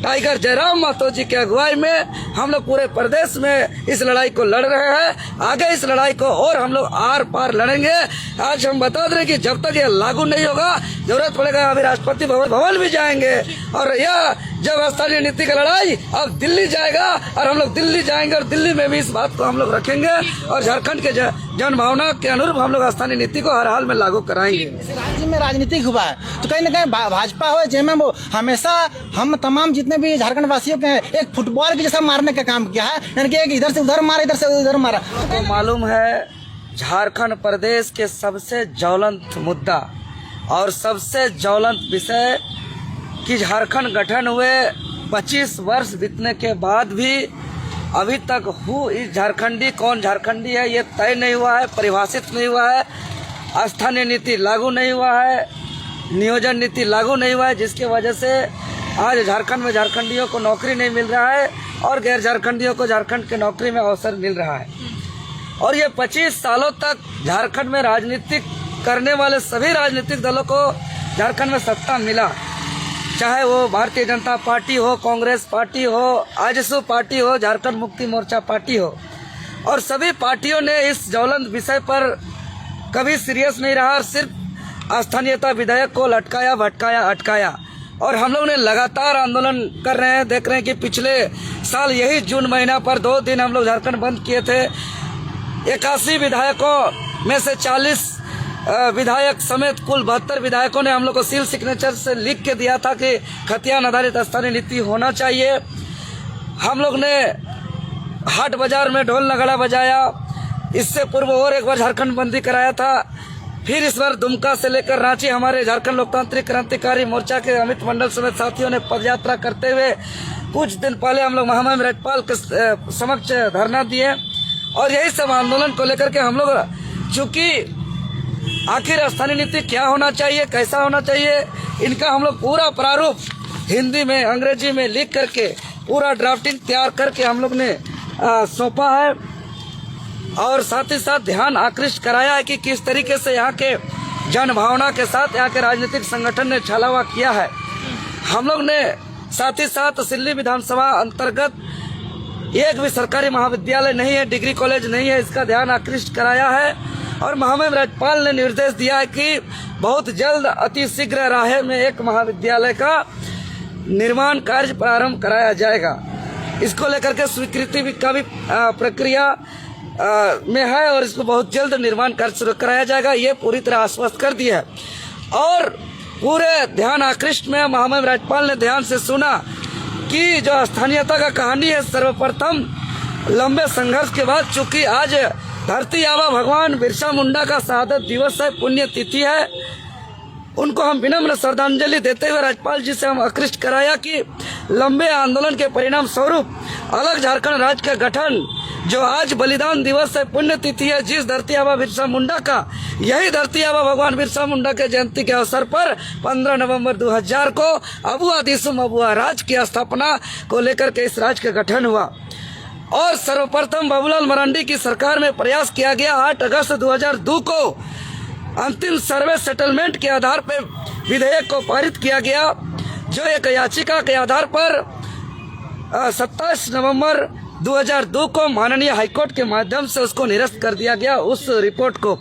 Tiger Jairam Mahato जी की अगुवाई में हम लोग पूरे प्रदेश में इस लड़ाई को लड़ रहे हैं। आगे इस लड़ाई को और हम लोग आर पार लड़ेंगे। आज हम बता दें कि जब तक ये लागू नहीं होगा, जरूरत पड़ेगा अभी राष्ट्रपति भवन भी जाएंगे। और यह जब स्थानीय नीति का लड़ाई अब दिल्ली जाएगा और हम लोग दिल्ली जाएंगे और दिल्ली में भी इस बात को हम लोग रखेंगे और झारखंड के जन भावना के अनुरूप हम लोग स्थानीय नीति को हर हाल में लागू कराएंगे। राज्य में राजनीतिक हुआ है तो कहीं ना कहीं भाजपा हो जैमे वो हमेशा हम तमाम जितने भी झारखंड वासियों के एक फुटबॉल के जैसा मारने का काम किया है, यानी कि एक इधर से उधर मारा, इधर से उधर मारा। तो मालूम है झारखंड प्रदेश के सबसे ज्वलंत मुद्दा और सबसे ज्वलंत विषय कि झारखंड गठन हुए 25 वर्ष बीतने के बाद भी अभी तक इस झारखंडी कौन झारखंडी है ये तय नहीं हुआ है, परिभाषित नहीं हुआ है। स्थानीय नीति लागू नहीं हुआ है, नियोजन नीति लागू नहीं हुआ है, जिसकी वजह से आज झारखंड में झारखंडियों को नौकरी नहीं मिल रहा है और गैर झारखंडियों को झारखंड के नौकरी में अवसर मिल रहा है। और ये 25 सालों तक झारखंड में राजनीतिक करने वाले सभी राजनीतिक दलों को झारखंड में सत्ता मिला, चाहे वो भारतीय जनता पार्टी हो, कांग्रेस पार्टी हो, आजसू पार्टी हो, झारखंड मुक्ति मोर्चा पार्टी हो, और सभी पार्टियों ने इस ज्वलंत विषय पर कभी सीरियस नहीं रहा और सिर्फ स्थानीयता विधेयक को लटकाया, भटकाया, अटकाया। और हम लोग ने लगातार आंदोलन कर रहे हैं। देख रहे हैं कि पिछले साल यही जून महीना पर 2 दिन हम लोग झारखंड बंद किए थे। 81 विधायकों में से 40 विधायक समेत कुल 72 विधायकों ने हम लोग को सील सिग्नेचर से लिख के दिया था कि खतियान आधारित स्थानीय नीति होना चाहिए। हम लोग ने हाट बाजार में ढोल नगाड़ा बजाया। इससे पूर्व और एक बार झारखंड बंदी कराया था। फिर इस बार दुमका से लेकर रांची हमारे झारखंड लोकतांत्रिक क्रांतिकारी मोर्चा के अमित मंडल समेत साथियों ने पदयात्रा करते हुए कुछ दिन पहले हम लोग महामहिम राज्यपाल के समक्ष धरना दिए। और यही सब आंदोलन को लेकर के हम लोग, चूंकि आखिर स्थानीय नीति क्या होना चाहिए, कैसा होना चाहिए, इनका हम लोग पूरा प्रारूप हिंदी में, अंग्रेजी में लिख करके पूरा ड्राफ्टिंग तैयार करके हम लोग ने सौंपा है। और साथ ही साथ ध्यान आकृष्ट कराया है कि किस तरीके से यहाँ के जन भावना के साथ यहाँ के राजनीतिक संगठन ने छलावा किया है। हम लोग ने साथ ही साथ सिल्ली विधानसभा अंतर्गत एक भी सरकारी महाविद्यालय नहीं है, डिग्री कॉलेज नहीं है, इसका ध्यान आकृष्ट कराया है। और महामहिम राज्यपाल ने निर्देश दिया है कि बहुत जल्द अति शीघ्र राहे में एक महाविद्यालय का निर्माण कार्य प्रारंभ कराया जाएगा। इसको लेकर के स्वीकृति का भी प्रक्रिया में है और इसको बहुत जल्द निर्माण कार्य शुरू कराया जाएगा, ये पूरी तरह आश्वस्त कर दिया है। और पूरे ध्यान आकृष्ट में महामहिम राज्यपाल ने ध्यान से सुना कि जो स्थानीयता का कहानी है, सर्वप्रथम लंबे संघर्ष के बाद, चूंकि आज धरती आबा भगवान बिरसा मुंडा का शहादत दिवस है, पुण्य तिथि है, उनको हम विनम्र श्रद्धांजलि देते हुए राज्यपाल जी से हम आकृष्ट कराया कि लंबे आंदोलन के परिणाम स्वरूप अलग झारखंड राज्य का गठन, जो आज बलिदान दिवस है, पुण्य तिथि है, जिस धरती आबा बिरसा मुंडा का, यही धरती आबा भगवान बिरसा मुंडा के जयंती के अवसर पर 15 नवंबर 2000 को अबुआ दिसुम अबुआ राज की स्थापना को लेकर के इस राज्य का गठन हुआ। और सर्वप्रथम बाबूलाल मरांडी की सरकार में प्रयास किया गया। 8 अगस्त 2002 को अंतिम सर्वे सेटलमेंट के आधार पर विधेयक को पारित किया गया, जो एक याचिका के आधार पर 27 नवंबर 2002 को माननीय हाईकोर्ट के माध्यम से उसको निरस्त कर दिया गया, उस रिपोर्ट को।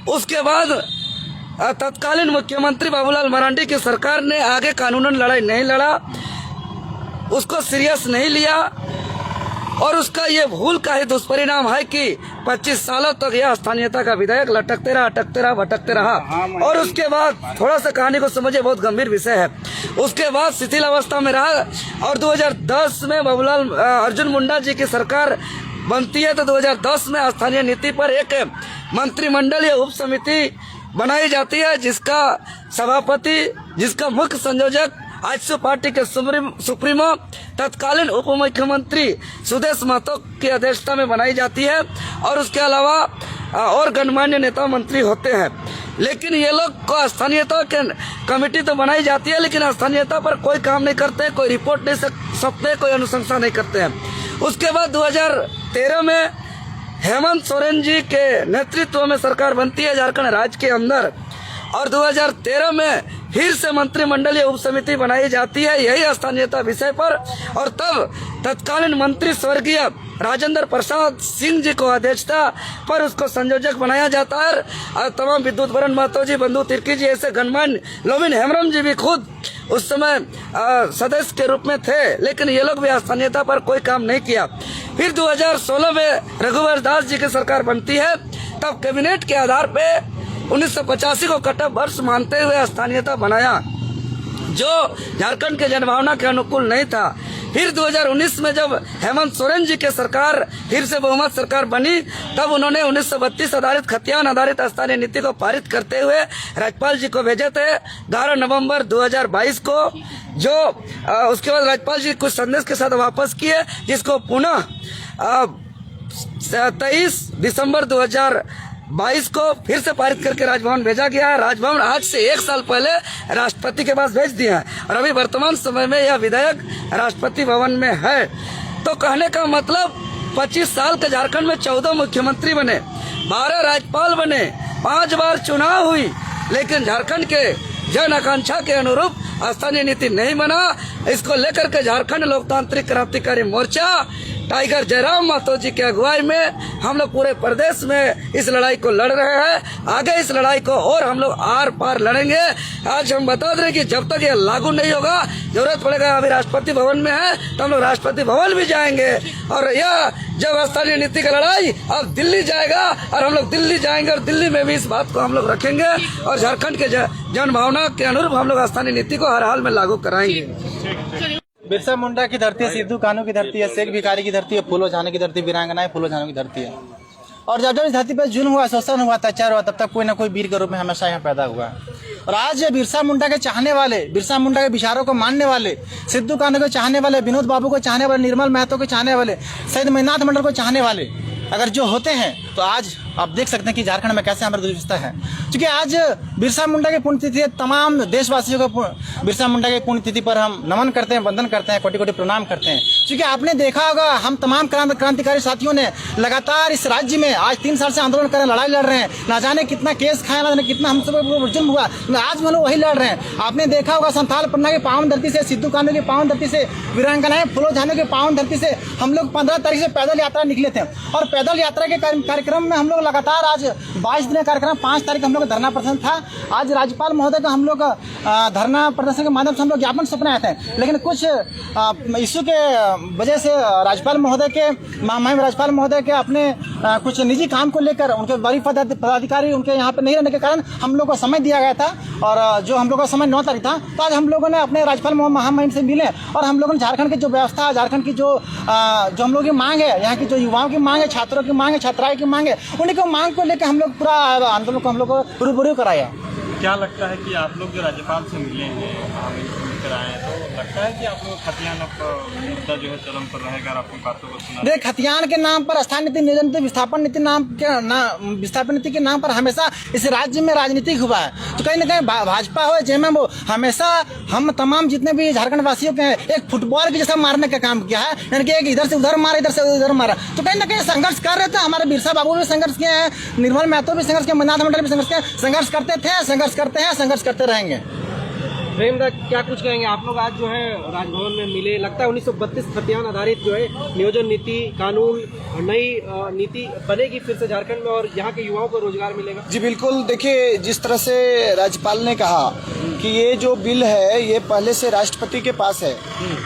उसके बाद तत्कालीन मुख्यमंत्री बाबूलाल मरांडी की सरकार ने आगे कानूनन लड़ाई नहीं लड़ा, उसको सीरियस नहीं लिया और उसका ये भूल का ही दुष्परिणाम है कि 25 सालों तक यह स्थानीयता का विधेयक लटकते रहा, अटकते रहा, भटकते रहा। और उसके बाद थोड़ा सा कहानी को समझे, बहुत गंभीर विषय है। उसके बाद शिथिल अवस्था में रहा और 2010 में बाबूलाल अर्जुन मुंडा जी की सरकार बनती है, तो 2010 में स्थानीय नीति पर एक मंत्रिमंडलीय उप समिति बनाई जाती है, जिसका सभापति, जिसका मुख्य संयोजक आजसू पार्टी के सुप्रीमो तत्कालीन उप मुख्यमंत्री सुदेश महतो की अध्यक्षता में बनाई जाती है। और उसके अलावा और गणमान्य नेता मंत्री होते हैं। लेकिन ये लोग को स्थानीयता के कमेटी तो बनाई जाती है, लेकिन स्थानीयता पर कोई काम नहीं करते, कोई रिपोर्ट नहीं सकते, कोई अनुशंसा नहीं करते हैं। उसके बाद 2013 में हेमंत सोरेन जी के नेतृत्व में सरकार बनती है झारखंड राज्य के अंदर। और 2013 में फिर से मंत्रिमंडलीय उप समिति बनाई जाती है यही स्थानीयता विषय पर, और तब तत्कालीन मंत्री स्वर्गीय राजेंद्र प्रसाद सिंह जी को अध्यक्षता पर उसको संयोजक बनाया जाता है। और तमाम विद्युत वरण महतो जी, बंधु तिर्की जी, ऐसे गणमान्य लोविन हेम्ब्रम जी भी खुद उस समय सदस्य के रूप में थे, लेकिन ये लोग भी स्थानीयता पर कोई काम नहीं किया। फिर 2016 में रघुवर दास जी की सरकार बनती है, तब कैबिनेट के आधार पे 1985 को कट ऑफ वर्ष मानते हुए स्थानीयता बनाया, जो झारखंड के जनभावना के अनुकूल नहीं था। फिर 2019 में जब हेमंत सोरेन जी के सरकार फिर से बहुमत सरकार बनी, तब उन्होंने 1932 आधारित खतियान आधारित स्थानीय नीति को पारित करते हुए राज्यपाल जी को भेजे थे 11 नवंबर 2022 को, जो उसके बाद राज्यपाल जी कुछ संदेश के साथ वापस किए, जिसको पुनः 23 दिसंबर 2022 को फिर से पारित करके राजभवन भेजा गया है। राजभवन आज से 1 साल पहले राष्ट्रपति के पास भेज दिया है और अभी वर्तमान समय में यह विधेयक राष्ट्रपति भवन में है। तो कहने का मतलब 25 साल के झारखंड में 14 मुख्यमंत्री बने, 12 राज्यपाल बने, 5 बार चुनाव हुई, लेकिन झारखंड के जन आकांक्षा के अनुरूप स्थानीय नीति नहीं बना। इसको लेकर के झारखंड लोकतांत्रिक क्रांतिकारी मोर्चा टाइगर जयराम महतो जी की अगुवाई में हम लोग पूरे प्रदेश में इस लड़ाई को लड़ रहे हैं। आगे इस लड़ाई को और हम लोग आर पार लड़ेंगे। आज हम बता दें कि जब तक ये लागू नहीं होगा, जरूरत पड़ेगा, अभी राष्ट्रपति भवन में है तो हम लोग राष्ट्रपति भवन भी जाएंगे, और यह जब स्थानीय नीति का लड़ाई अब दिल्ली जाएगा और हम लोग दिल्ली जाएंगे और दिल्ली में भी इस बात को हम लोग रखेंगे और झारखंड के जन भावना के अनुरूप हम लोग स्थानीय नीति को हर हाल में लागू कराएंगे। बिरसा मुंडा की धरती है, सिद्धू कान्हू की धरती है, शेख भिखारी की धरती है, फूलो झानो की धरती, वीरांगनाएं फूलो झानो की धरती है। और जब जब इस धरती पर जुल्म हुआ, शोषण हुआ, अत्याचार हुआ, तब तक कोई ना कोई वीर के रूप में हमेशा यहाँ पैदा हुआ। और आज बिरसा मुंडा के चाहने वाले, बिरसा मुंडा के विचारों को मानने वाले, सिद्धू कान्हू को चाहने वाले, विनोद बाबू को चाहने वाले, निर्मल महतो को चाहने वाले, शहीद मणिनाथ मंडल को चाहने वाले अगर जो होते हैं, तो आज आप देख सकते हैं कि झारखंड में कैसे हमारी दुर्व्यवस्था है। क्योंकि आज बिरसा मुंडा की पुण्यतिथि है, तमाम देशवासियों को बिरसा मुंडा की पुण्यतिथि पर हम नमन करते हैं, वंदन करते हैं, कोटि कोटि प्रणाम करते हैं। क्योंकि आपने देखा होगा, हम तमाम क्रांतिकारी साथियों ने लगातार इस राज्य में आज 3 साल से आंदोलन कर लड़ाई लड़ रहे हैं। ना जाने कितना केस खाया, ना जाने कितना हम सब जुल्म हुआ, आज हम लोग वही लड़ रहे हैं। आपने देखा होगा, संथाल पन्ना की पावन धरती से, सिद्धू कान्हू की पावन धरती से, वीरांगनाएं फूलो झानो की पावन धरती से हम लोग 15 तारीख से पैदल यात्रा निकले थे। और पैदल यात्रा के कार्यक्रम में हम लोग लगातार आज 22 दिन का कार्यक्रम, 5 तारीख हम लोग धरना प्रदर्शन था। आज राज्यपाल महोदय का हम लोग धरना प्रदर्शन के माध्यम से हम लोग ज्ञापन सौंपने आए थे, लेकिन कुछ इश्यू के वजह से राज्यपाल महोदय के राज्यपाल महोदय के अपने कुछ निजी काम को लेकर उनके बड़ी पदाधिकारी उनके यहाँ पे नहीं रहने के कारण हम लोग को समय दिया गया था। और जो हम लोग का समय 9 तारीख था, तो आज हम लोगों ने अपने राज्यपाल महामहिम से मिले और हम लोगों ने झारखंड की जो व्यवस्था, झारखंड की जो हम लोग की मांग है, यहाँ की जो युवाओं की मांग है, छात्रों की मांग है, छात्राएं की मांग है, उन्हीं को मांग को लेकर हम लोग पूरा आंदोलन को हम लोग को रूबरू कराया। क्या लगता है कि आप लोग जो राज्यपाल से मिले हैं, मिलकर आए हैं, तो लगता है कि आप लोग खतियान मुद्दा जो है चरम पर रहेगा और आपकी बातों को सुना? देख, खतियान के नाम पर, स्थानीय नीति, नियोजन नीति, विस्थापन नीति के नाम पर हमेशा इस राज्य में राजनीति हुआ है। तो कहीं ना कहीं भाजपा हो जेएमएम वो हमेशा हम तमाम जितने भी झारखंड वासियों के हैं, एक फुटबॉल के जैसा मारने का काम किया है, यानी कि एक इधर से उधर मारा, इधर से उधर मारा। तो कहीं ना कहीं संघर्ष कर रहे थे। हमारे बिरसा बाबू भी संघर्ष किए हैं, निर्मल महतो भी संघर्ष किए, मणिनाथ मंडल भी संघर्ष किए, संघर्ष करते थे, संघर्ष करते हैं, संघर्ष करते रहेंगे। प्रेमदा, क्या कुछ कहेंगे? आप लोग आज जो है राजभवन में मिले, लगता है 1932 खतियान आधारित जो है नियोजन नीति, कानून, नई नीति बनेगी फिर से झारखंड में और यहाँ के युवाओं को रोजगार मिलेगा? जी बिल्कुल। देखिए, जिस तरह से राज्यपाल ने कहा कि ये जो बिल है ये पहले से राष्ट्रपति के पास है,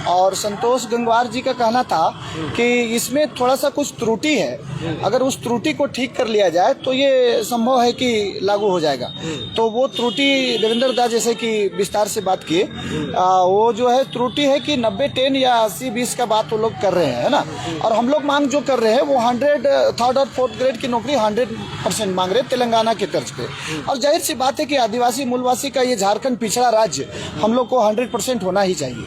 और संतोष गंगवार जी का कहना था कि इसमें थोड़ा सा कुछ त्रुटि है, अगर उस त्रुटि को ठीक कर लिया जाए तो ये संभव है कि लागू हो जाएगा। तो वो त्रुटि रविंद्र दास जैसे कि विस्तार से बात की, वो जो है त्रुटि है कि 90-10 या 80-20 का बात वो लोग कर रहे हैं, है ना। और हम लोग मांग जो कर रहे हैं वो 100 3rd और 4th ग्रेड की नौकरी 100% मांग रहे हैं तेलंगाना के तर्ज पे। और जाहिर सी बात है कि आदिवासी मूलवासी का ये झारखंड पिछड़ा राज्य हम लोग को 100% होना ही चाहिए।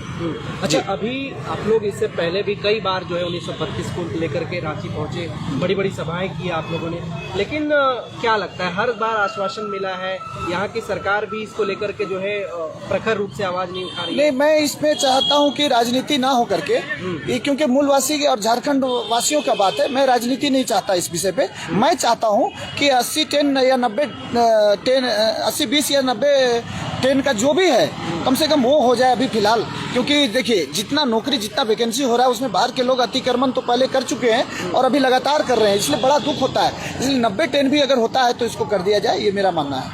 अच्छा, अभी आप लोग इससे पहले भी कई बार जो है 1932 को लेकर के रांची पहुंचे, बड़ी बड़ी सभाएं की आप लोगों ने, लेकिन क्या लगता है हर बार आश्वासन मिला है, यहाँ की सरकार भी इसको लेकर के जो है प्रखर रूप से आवाज नहीं उठा रही है? नहीं, मैं इसमें चाहता हूं कि राजनीति ना हो करके, ये क्योंकि मूलवासी और झारखंड वासियों का बात है, मैं राजनीति नहीं चाहता इस विषय पे। मैं चाहता हूं कि 80-10 या 90-10, 80-20 या 90-10 का जो भी है कम से कम वो हो जाए अभी फिलहाल। क्योंकि देखिए जितना नौकरी, जितना वैकेंसी हो रहा है उसमें बाहर के लोग अतिक्रमण तो पहले कर चुके हैं और अभी लगातार कर रहे हैं, इसलिए बड़ा दुख होता है। इसलिए 90-10 भी अगर होता है तो इसको कर दिया जाए, ये मेरा मानना है।